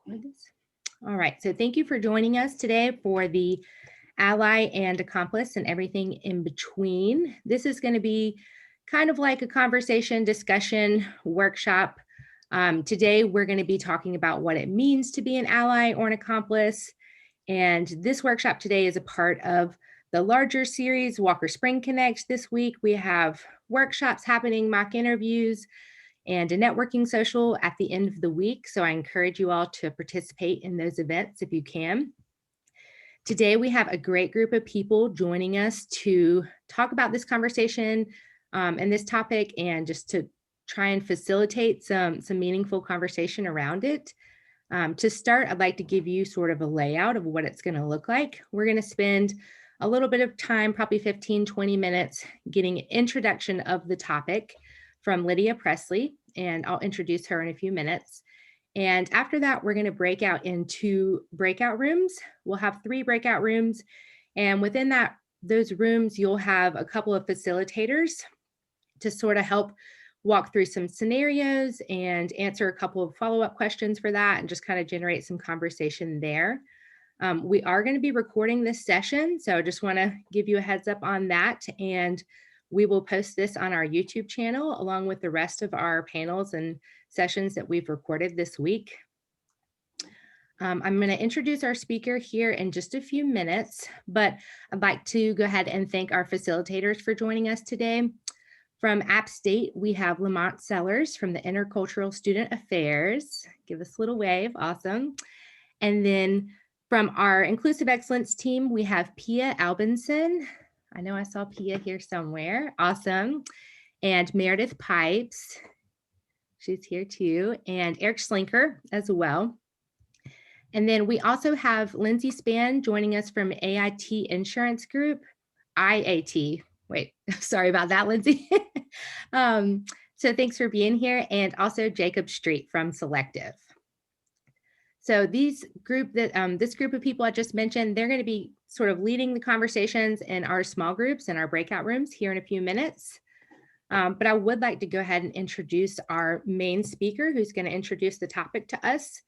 All right, so thank you for joining us today for the Ally and Accomplice and everything in between. This is going to be kind of like a conversation, discussion, workshop. Today, we're going to be talking about what it means to be an ally or an accomplice. And this workshop today is a part of the larger series, Walker Spring Connect. This week, we have workshops happening, mock interviews, and a networking social at the end of the week. So I encourage you all to participate in those events if you can. Today, we have a great group of people joining us to talk about this conversation and this topic, and just to try and facilitate some meaningful conversation around it. To start, I'd like to give you sort of a layout of what it's going to look like. We're going to spend a little bit of time, probably 15, 20 minutes, getting an introduction of the topic from Lydia Presley, and I'll introduce her in a few minutes. And after that, we're going to break out into breakout rooms. We'll have 3 breakout rooms. And within those rooms, you'll have a couple of facilitators to sort of help walk through some scenarios and answer a couple of follow-up questions for that, and just kind of generate some conversation there. We are going to be recording this session, so I just want to give you a heads up on that. And we will post this on our YouTube channel along with the rest of our panels and sessions that we've recorded this week. I'm going to introduce our speaker here in just a few minutes, but I'd like to go ahead and thank our facilitators for joining us today. From AppState, we have Lamont Sellars from the Intercultural Student Affairs. Give us a little wave, awesome. And then from our Inclusive Excellence team, we have Pia Albinson. I know I saw Pia here somewhere, awesome. And Meredith Pipes, she's here too, and Eric Slinker as well. And then we also have Lindsay Spann joining us from AIT Insurance Group, IAT. Wait, sorry about that, Lindsay. So thanks for being here. And also Jacob Street from Selective. So this group of people I just mentioned, they're going to be sort of leading the conversations in our small groups and our breakout rooms here in a few minutes. But I would like to go ahead and introduce our main speaker, who's going to introduce the topic to us.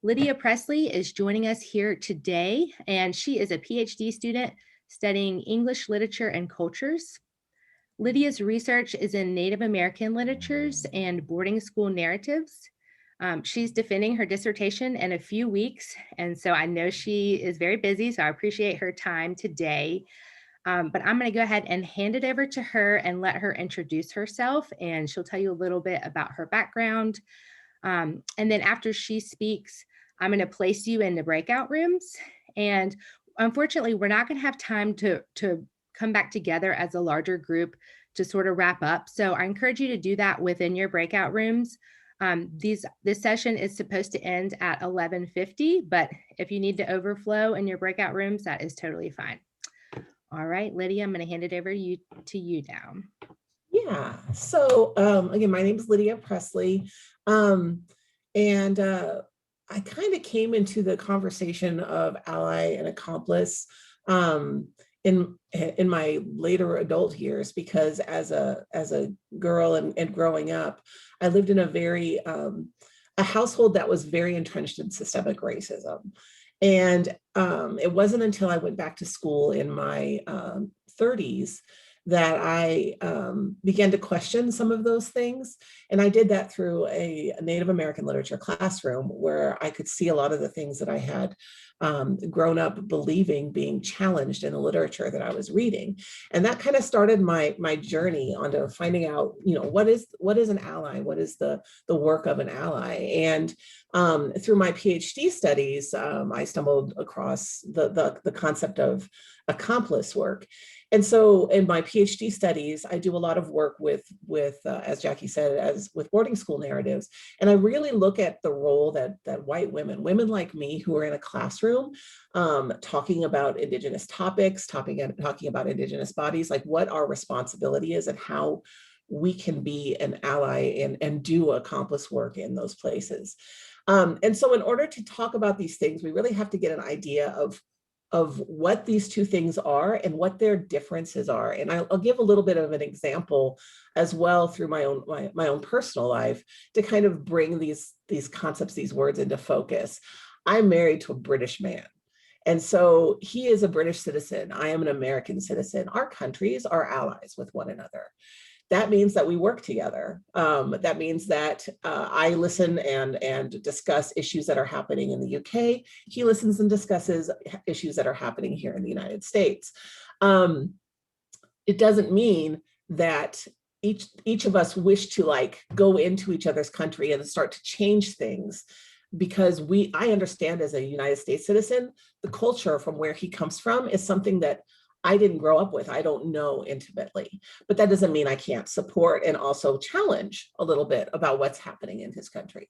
Lydia Presley is joining us here today, and she is a PhD student studying English literature and cultures. Lydia's research is in Native American literatures and boarding school narratives. She's defending her dissertation in a few weeks, and so I know she is very busy, so I appreciate her time today. But I'm going to go ahead and hand it over to her and let her introduce herself, and she'll tell you a little bit about her background. And then after she speaks, I'm going to place you in the breakout rooms. And unfortunately, we're not going to have time to come back together as a larger group to sort of wrap up. So I encourage you to do that within your breakout rooms. This session is supposed to end at 11:50, but if you need to overflow in your breakout rooms, that is totally fine. All right, Lydia, I'm going to hand it over to you now. Yeah, so again, my name is Lydia Presley, and I kind of came into the conversation of ally and accomplice in my later adult years, because as a girl and growing up, I lived in a household that was very entrenched in systemic racism. And it wasn't until I went back to school in my 30s that I began to question some of those things. And I did that through a Native American literature classroom, where I could see a lot of the things that I had grown up believing being challenged in the literature that I was reading. And that kind of started my journey onto finding out, what is an ally? What is the work of an ally? And through my PhD studies, I stumbled across the concept of accomplice work. And so in my PhD studies, I do a lot of work with as Jackie said, with boarding school narratives. And I really look at the role that white women like me who are in a classroom, talking about Indigenous topics, talking about Indigenous bodies, like what our responsibility is and how we can be an ally and do accomplice work in those places. And so in order to talk about these things, we really have to get an idea of what these two things are and what their differences are. And I'll give a little bit of an example as well through my own personal life to kind of bring these concepts, these words into focus. I'm married to a British man. And so he is a British citizen. I am an American citizen. Our countries are allies with one another. That means that we work together. That means that I listen and discuss issues that are happening in the UK. He listens and discusses issues that are happening here in the United States. It doesn't mean that each of us wish to like go into each other's country and start to change things, because I understand as a United States citizen, the culture from where he comes from is something that I didn't grow up with. I don't know intimately, but that doesn't mean I can't support and also challenge a little bit about what's happening in his country.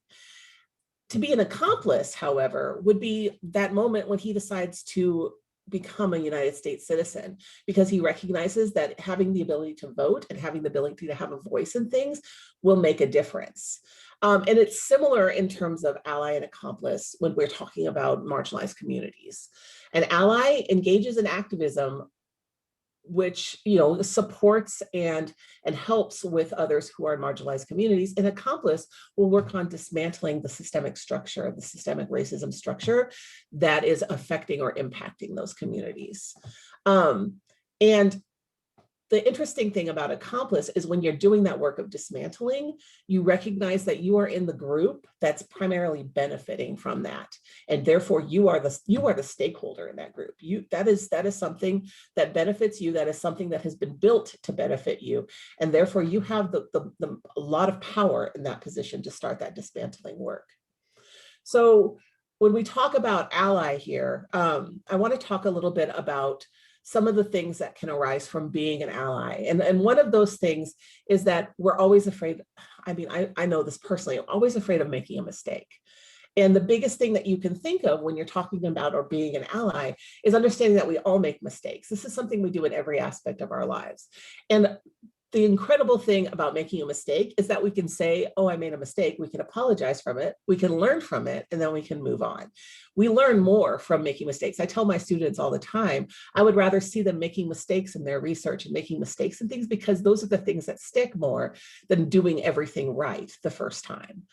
To be an accomplice, however, would be that moment when he decides to become a United States citizen, because he recognizes that having the ability to vote and having the ability to have a voice in things will make a difference. And it's similar in terms of ally and accomplice when we're talking about marginalized communities. An ally engages in activism which supports and helps with others who are in marginalized communities. An accomplice will work on dismantling the systemic structure, the systemic racism structure that is affecting or impacting those communities. And the interesting thing about Accomplice is when you're doing that work of dismantling, you recognize that you are in the group that's primarily benefiting from that. And therefore you are the stakeholder in that group. That is something that benefits you. That is something that has been built to benefit you. And therefore you have a lot of power in that position to start that dismantling work. So when we talk about ally here, I want to talk a little bit about some of the things that can arise from being an ally. And one of those things is that we're always afraid. I mean, I know this personally, I'm always afraid of making a mistake. And the biggest thing that you can think of when you're talking about or being an ally is understanding that we all make mistakes. This is something we do in every aspect of our lives. And the incredible thing about making a mistake is that we can say, oh, I made a mistake. We can apologize from it. We can learn from it, and then we can move on. We learn more from making mistakes. I tell my students all the time, I would rather see them making mistakes in their research and making mistakes and things, because those are the things that stick more than doing everything right the first time.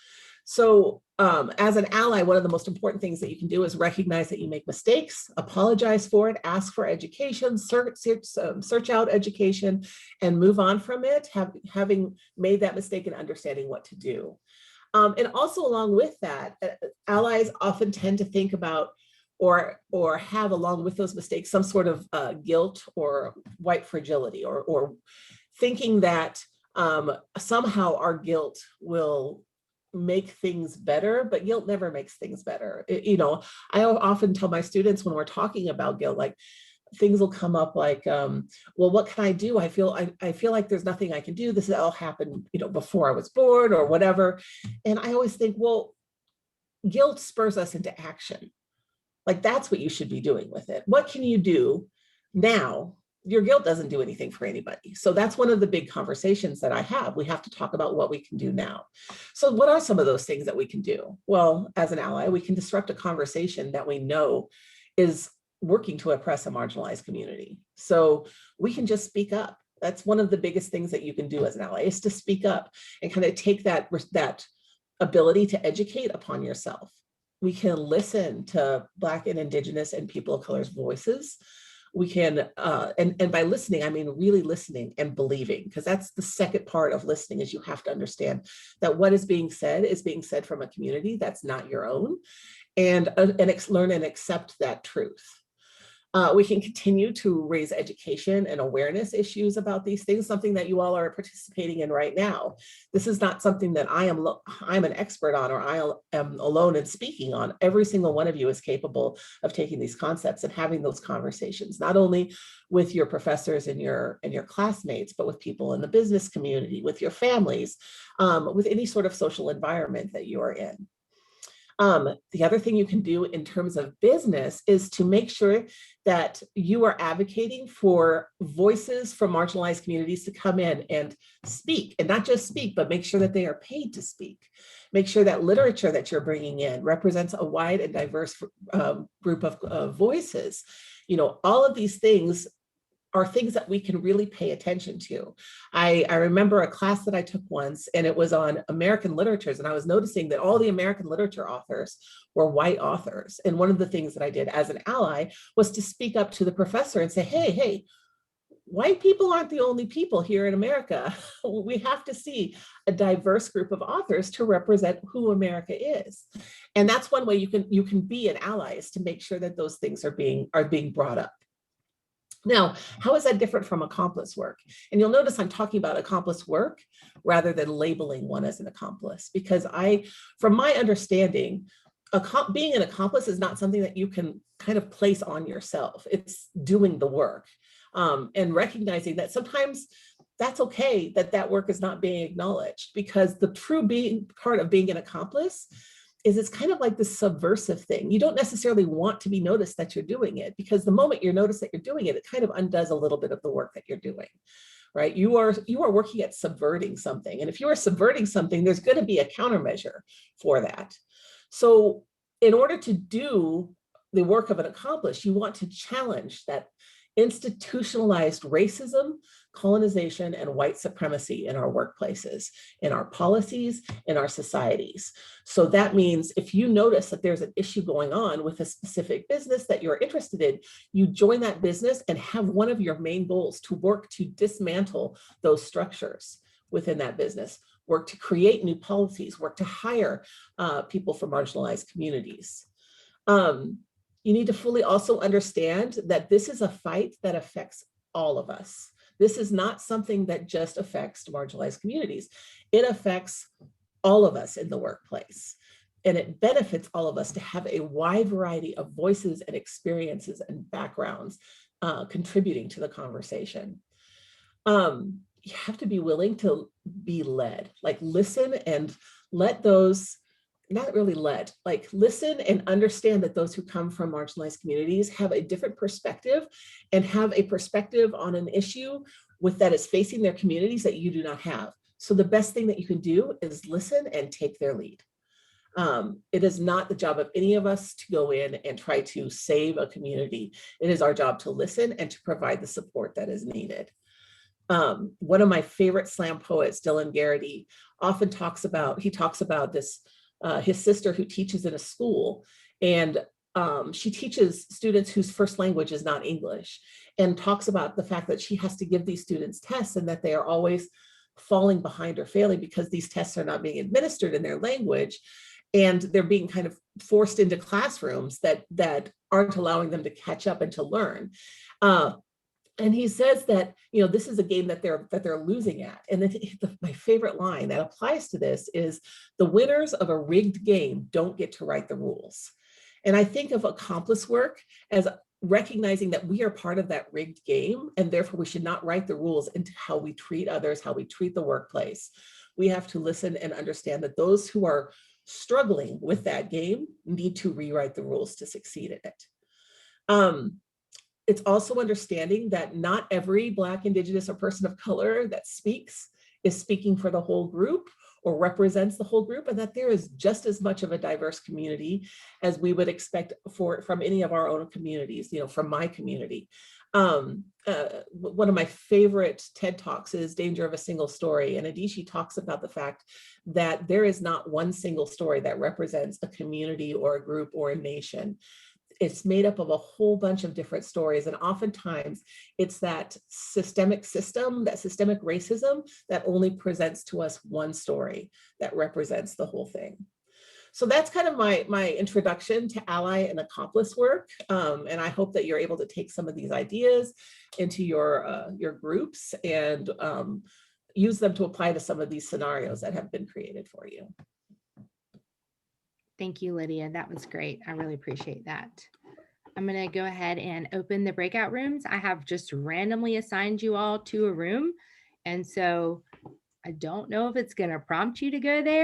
So as an ally, one of the most important things that you can do is recognize that you make mistakes, apologize for it, ask for education, search out education, and move on from it, having made that mistake and understanding what to do. And also along with that, allies often tend to think about or have along with those mistakes some sort of guilt or white fragility, or thinking that somehow our guilt will make things better, but guilt never makes things better. I often tell my students when we're talking about guilt, like things will come up like, well, what can I do? I feel like there's nothing I can do. This all happened, before I was born or whatever. And I always think, well, guilt spurs us into action. Like that's what you should be doing with it. What can you do now? Your guilt doesn't do anything for anybody. So that's one of the big conversations that I have. We have to talk about what we can do now. So what are some of those things that we can do? Well, as an ally, we can disrupt a conversation that we know is working to oppress a marginalized community. So we can just speak up. That's one of the biggest things that you can do as an ally, is to speak up and kind of take that ability to educate upon yourself. We can listen to Black and Indigenous and people of color's voices. We can, and by listening, I mean really listening and believing, because that's the second part of listening, is you have to understand that what is being said from a community that's not your own, and learn and accept that truth. We can continue to raise education and awareness issues about these things, something that you all are participating in right now. This is not something that I'm an expert on, or I am alone in speaking on. Every single one of you is capable of taking these concepts and having those conversations, not only with your professors and your classmates, but with people in the business community, with your families, with any sort of social environment that you are in. The other thing you can do in terms of business is to make sure that you are advocating for voices from marginalized communities to come in and speak, and not just speak, but make sure that they are paid to speak. Make sure that literature that you're bringing in represents a wide and diverse group of voices. All of these things are things that we can really pay attention to. I remember a class that I took once, and it was on American literatures, and I was noticing that all the American literature authors were white authors. And one of the things that I did as an ally was to speak up to the professor and say, hey, white people aren't the only people here in America. We have to see a diverse group of authors to represent who America is. And that's one way you can be an ally, is to make sure that those things are being brought up. Now, how is that different from accomplice work? And you'll notice I'm talking about accomplice work rather than labeling one as an accomplice, because from my understanding, being an accomplice is not something that you can kind of place on yourself. It's doing the work, and recognizing that sometimes that's okay that that work is not being acknowledged, because the true part of being an accomplice is it's kind of like this subversive thing. You don't necessarily want to be noticed that you're doing it, because the moment you're noticed that you're doing it, it kind of undoes a little bit of the work that you're doing, right? You are working at subverting something. And if you are subverting something, there's going to be a countermeasure for that. So in order to do the work of an accomplice, you want to challenge that institutionalized racism, colonization, and white supremacy in our workplaces, in our policies, in our societies. So that means if you notice that there's an issue going on with a specific business that you're interested in, you join that business and have one of your main goals to work to dismantle those structures within that business, work to create new policies, work to hire people from marginalized communities. You need to fully also understand that this is a fight that affects all of us. This is not something that just affects marginalized communities. It affects all of us in the workplace. And it benefits all of us to have a wide variety of voices and experiences and backgrounds contributing to the conversation. You have to be willing to be led, like listen and let those, not really led, like listen and understand that those who come from marginalized communities have a different perspective and have a perspective on an issue that is facing their communities that you do not have. So the best thing that you can do is listen and take their lead. It is not the job of any of us to go in and try to save a community. It is our job to listen and to provide the support that is needed. One of my favorite slam poets, Dylan Garrity, often talks about this, his sister who teaches in a school, and she teaches students whose first language is not English, and talks about the fact that she has to give these students tests and that they are always falling behind or failing because these tests are not being administered in their language, and they're being kind of forced into classrooms that aren't allowing them to catch up and to learn. And he says that, this is a game that they're losing at. And then my favorite line that applies to this is, the winners of a rigged game don't get to write the rules. And I think of accomplice work as recognizing that we are part of that rigged game, and therefore we should not write the rules into how we treat others, how we treat the workplace. We have to listen and understand that those who are struggling with that game need to rewrite the rules to succeed in it. It's also understanding that not every Black, Indigenous, or person of color that speaks is speaking for the whole group or represents the whole group, and that there is just as much of a diverse community as we would expect from any of our own communities, from my community. One of my favorite TED Talks is Danger of a Single Story, and Adichie talks about the fact that there is not one single story that represents a community or a group or a nation. It's made up of a whole bunch of different stories. And oftentimes it's that systemic racism that only presents to us one story that represents the whole thing. So that's kind of my introduction to ally and accomplice work. And I hope that you're able to take some of these ideas into your groups and use them to apply to some of these scenarios that have been created for you. Thank you, Lydia. That was great. I really appreciate that. I'm going to go ahead and open the breakout rooms. I have just randomly assigned you all to a room. And so I don't know if it's going to prompt you to go there.